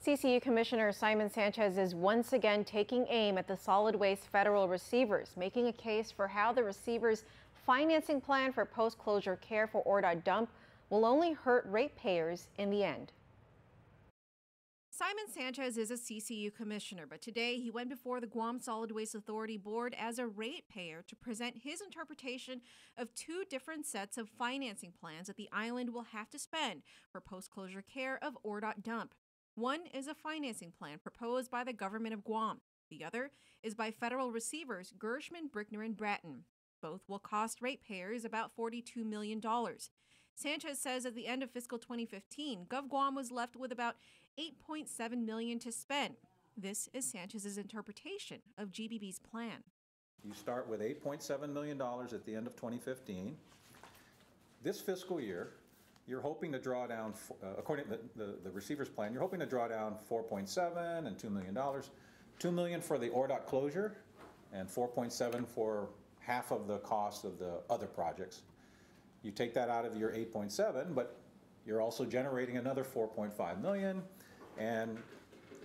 CCU Commissioner Simon Sanchez is once again taking aim at the solid waste federal receivers, making a case for how the receivers' financing plan for post-closure care for ORDOT dump will only hurt ratepayers in the end. Simon Sanchez is a CCU commissioner, but today he went before the Guam Solid Waste Authority board as a ratepayer to present his interpretation of two different sets of financing plans that the island will have to spend for post-closure care of ORDOT dump. One is a financing plan proposed by the government of Guam. The other is by federal receivers Gershman, Brickner, and Bratton. Both will cost ratepayers about $42 million. Sanchez says at the end of fiscal 2015, Gov Guam was left with about $8.7 million to spend. This is Sanchez's interpretation of GBB's plan. You start with $8.7 million at the end of 2015. This fiscal year, you're hoping to draw down, according to the receiver's plan, you're hoping to draw down $4.7 and $2 million. $2 million for the ORDOT closure and $4.7 for half of the cost of the other projects. You take that out of your 8.7, but you're also generating another 4.5 million, and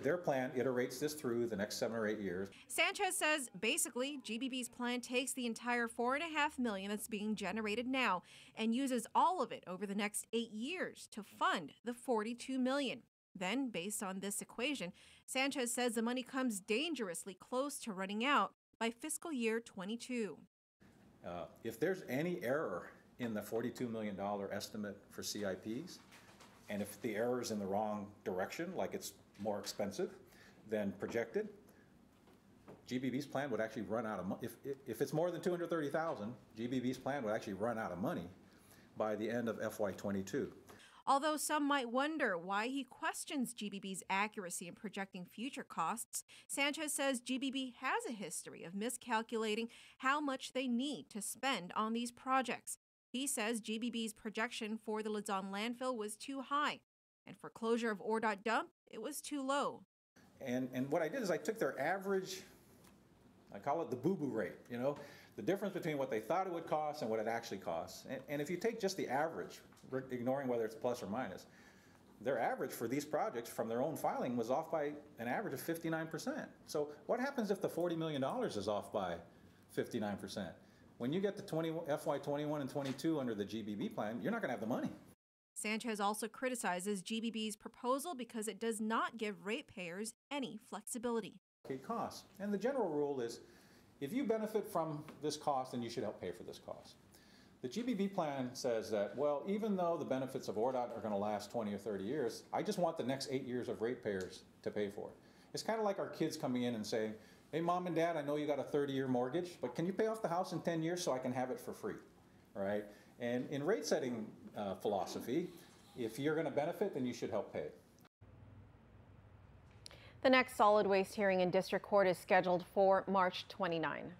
their plan iterates this through the next 7 or 8 years. Sanchez says basically GBB's plan takes the entire $4.5 million that's being generated now and uses all of it over the next 8 years to fund the $42 million. Then, based on this equation, Sanchez says the money comes dangerously close to running out by fiscal year 22. If there's any error in the $42 million estimate for CIPs, and if the error is in the wrong direction, like it's more expensive than projected, GBB's plan would actually run out of money. If it's more than $230,000, GBB's plan would actually run out of money by the end of FY22. Although some might wonder why he questions GBB's accuracy in projecting future costs, Sanchez says GBB has a history of miscalculating how much they need to spend on these projects. He says GBB's projection for the Luzon landfill was too high, and for closure of ORDOT dump, it was too low. And what I did is I took their average, I call it the boo-boo rate, you know, the difference between what they thought it would cost and what it actually costs. And if you take just the average, ignoring whether it's plus or minus, their average for these projects from their own filing was off by an average of 59%. So what happens if the $40 million is off by 59%? When you get to FY21 and 22 under the GBB plan, you're not going to have the money. Sanchez also criticizes GBB's proposal because it does not give ratepayers any flexibility. Costs. And the general rule is, if you benefit from this cost, then you should help pay for this cost. The GBB plan says that, well, even though the benefits of ORDOT are going to last 20 or 30 years, I just want the next 8 years of ratepayers to pay for it. It's kind of like our kids coming in and saying, hey, Mom and Dad, I know you got a 30-year mortgage, but can you pay off the house in 10 years so I can have it for free? All right? And in rate setting philosophy, if you're going to benefit, then you should help pay. The next solid waste hearing in district court is scheduled for March 29.